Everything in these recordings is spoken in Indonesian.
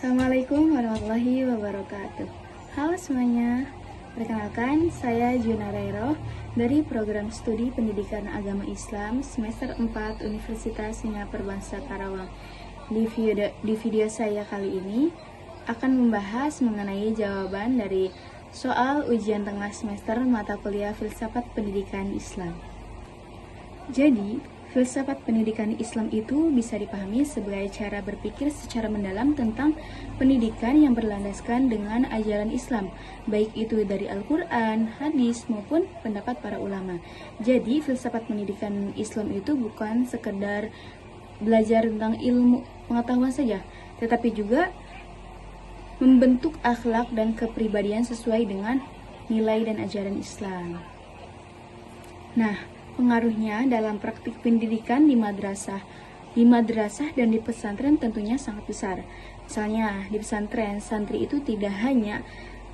Assalamualaikum warahmatullahi wabarakatuh. Halo semuanya, perkenalkan saya Juna Rairo dari Program Studi Pendidikan Agama Islam semester 4 Universitas Singapura Bangsa Karawang. Di video saya kali ini akan membahas mengenai jawaban dari soal ujian tengah semester mata kuliah Filsafat Pendidikan Islam. Jadi, filsafat pendidikan Islam itu bisa dipahami sebagai cara berpikir secara mendalam tentang pendidikan yang berlandaskan dengan ajaran Islam, baik itu dari Al-Quran, hadis, maupun pendapat para ulama. Jadi, filsafat pendidikan Islam itu bukan sekedar belajar tentang ilmu pengetahuan saja, tetapi juga membentuk akhlak dan kepribadian sesuai dengan nilai dan ajaran Islam. Nah, pengaruhnya dalam praktik pendidikan di madrasah dan di pesantren tentunya sangat besar. Misalnya di pesantren, santri itu tidak hanya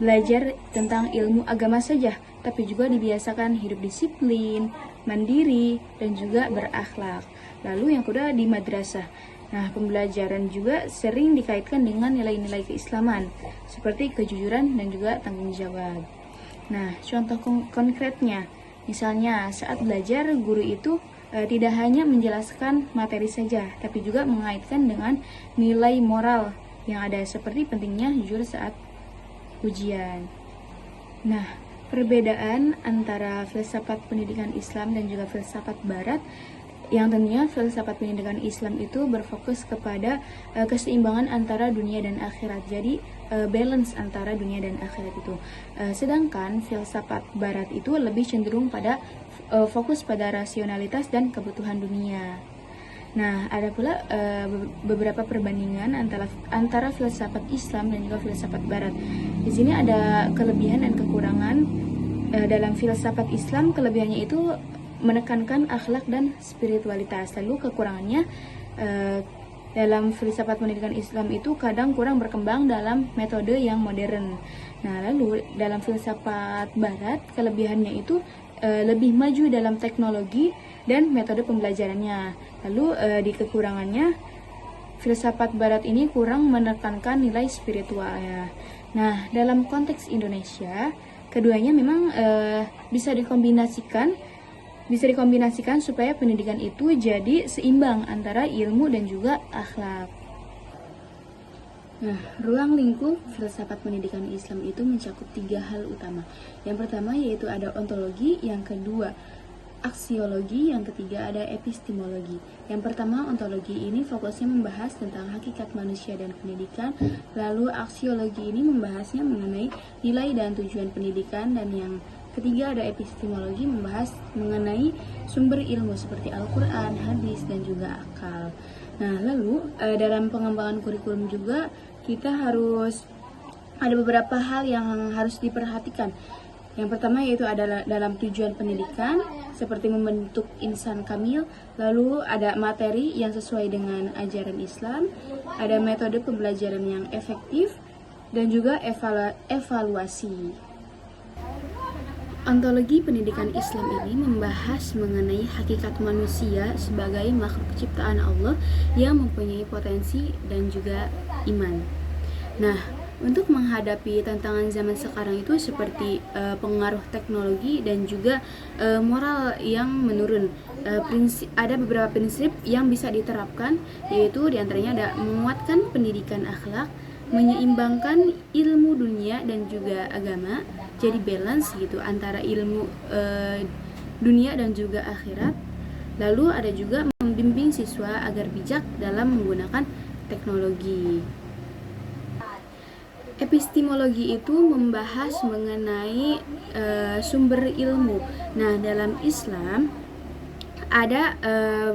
belajar tentang ilmu agama saja, tapi juga dibiasakan hidup disiplin, mandiri, dan juga berakhlak. Lalu yang kedua di madrasah. Nah, pembelajaran juga sering dikaitkan dengan nilai-nilai keislaman, seperti kejujuran dan juga tanggung jawab. Nah, contoh konkretnya, misalnya saat belajar, guru itu tidak hanya menjelaskan materi saja, tapi juga mengaitkan dengan nilai moral yang ada, seperti pentingnya jujur saat ujian. Nah, perbedaan antara filsafat pendidikan Islam dan juga filsafat Barat, yang tentunya filsafat pendidikan Islam itu berfokus kepada keseimbangan antara dunia dan akhirat. Jadi balance antara dunia dan akhirat itu. Sedangkan filsafat Barat itu lebih cenderung pada fokus pada rasionalitas dan kebutuhan dunia. Nah, ada pula beberapa perbandingan antara filsafat Islam dan juga filsafat Barat. Di sini ada kelebihan dan kekurangan. Dalam filsafat Islam, kelebihannya itu menekankan akhlak dan spiritualitas. Lalu kekurangannya, dalam filsafat pendidikan Islam itu kadang kurang berkembang dalam metode yang modern. Nah, lalu dalam filsafat Barat, kelebihannya itu lebih maju dalam teknologi dan metode pembelajarannya. Lalu di kekurangannya, filsafat Barat ini kurang menekankan nilai spiritualnya. Nah, dalam konteks Indonesia, keduanya memang bisa dikombinasikan supaya pendidikan itu jadi seimbang antara ilmu dan juga akhlak. Nah, ruang lingkup filsafat pendidikan Islam itu mencakup 3 hal utama. Yang pertama yaitu ada ontologi, yang kedua aksiologi, yang ketiga ada epistemologi. Yang pertama, ontologi ini fokusnya membahas tentang hakikat manusia dan pendidikan. Lalu aksiologi ini membahasnya mengenai nilai dan tujuan pendidikan, dan yang ketiga ada epistemologi, membahas mengenai sumber ilmu seperti Al-Quran, hadis, dan juga akal. Nah, lalu dalam pengembangan kurikulum juga kita harus ada beberapa hal yang harus diperhatikan. Yang pertama yaitu adalah dalam tujuan pendidikan, seperti membentuk insan kamil. Lalu ada materi yang sesuai dengan ajaran Islam, ada metode pembelajaran yang efektif, dan juga evaluasi. Ontologi pendidikan Islam ini membahas mengenai hakikat manusia sebagai makhluk ciptaan Allah yang mempunyai potensi dan juga iman. Nah, untuk menghadapi tantangan zaman sekarang itu seperti pengaruh teknologi dan juga moral yang menurun, ada beberapa prinsip yang bisa diterapkan, yaitu diantaranya ada menguatkan pendidikan akhlak, menyeimbangkan ilmu dunia dan juga agama, jadi balance gitu antara ilmu dunia dan juga akhirat. Lalu ada juga membimbing siswa agar bijak dalam menggunakan teknologi. Epistemologi itu membahas mengenai sumber ilmu. Nah, dalam Islam ada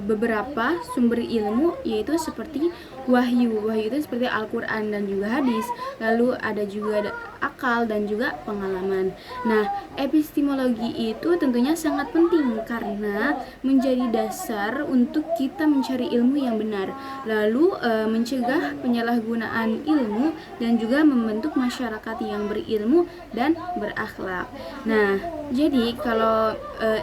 beberapa sumber ilmu, yaitu seperti wahyu itu seperti Al-Quran dan juga hadis. Lalu ada juga akal dan juga pengalaman. Nah, epistemologi itu tentunya sangat penting karena menjadi dasar untuk kita mencari ilmu yang benar, lalu mencegah penyalahgunaan ilmu dan juga membentuk masyarakat yang berilmu dan berakhlak. Nah, jadi kalau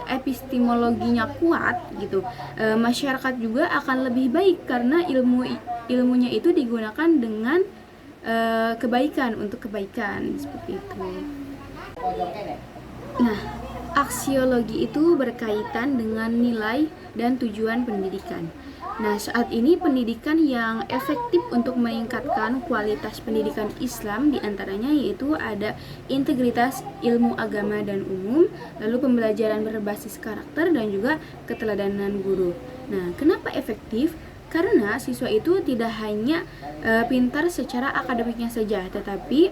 epistemologinya kuat gitu, masyarakat juga akan lebih baik karena ilmunya itu digunakan dengan kebaikan untuk kebaikan seperti itu. Nah, aksiologi itu berkaitan dengan nilai dan tujuan pendidikan. Nah, saat ini pendidikan yang efektif untuk meningkatkan kualitas pendidikan Islam diantaranya yaitu ada integritas ilmu agama dan umum, lalu pembelajaran berbasis karakter dan juga keteladanan guru. Nah, kenapa efektif? Karena siswa itu tidak hanya pintar secara akademiknya saja, tetapi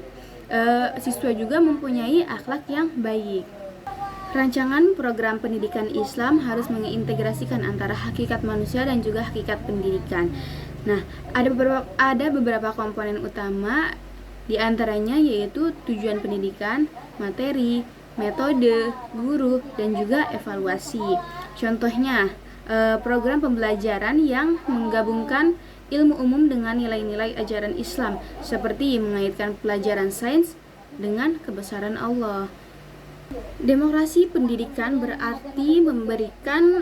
siswa juga mempunyai akhlak yang baik. Rancangan program pendidikan Islam harus mengintegrasikan antara hakikat manusia dan juga hakikat pendidikan. Nah, ada beberapa komponen utama di antaranya yaitu tujuan pendidikan, materi, metode, guru, dan juga evaluasi. Contohnya, program pembelajaran yang menggabungkan ilmu umum dengan nilai-nilai ajaran Islam, seperti mengaitkan pelajaran sains dengan kebesaran Allah. Demokrasi pendidikan berarti memberikan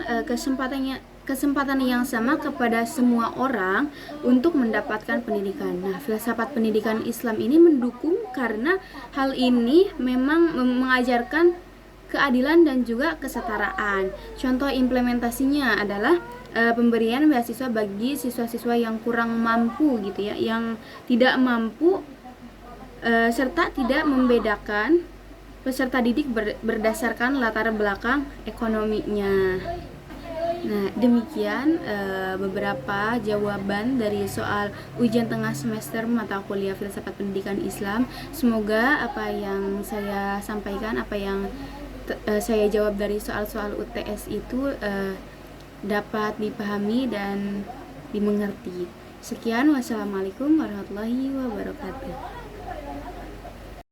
kesempatan yang sama kepada semua orang untuk mendapatkan pendidikan. Nah, filsafat pendidikan Islam ini mendukung karena hal ini memang mengajarkan keadilan dan juga kesetaraan. Contoh implementasinya adalah pemberian beasiswa bagi siswa-siswa yang kurang mampu gitu ya, yang tidak mampu serta tidak membedakan peserta didik berdasarkan latar belakang ekonominya. Nah, demikian beberapa jawaban dari soal ujian tengah semester mata kuliah filsafat pendidikan Islam. Semoga apa yang saya sampaikan, apa yang saya jawab dari soal-soal UTS itu dapat dipahami dan dimengerti. Sekian, wassalamualaikum warahmatullahi wabarakatuh.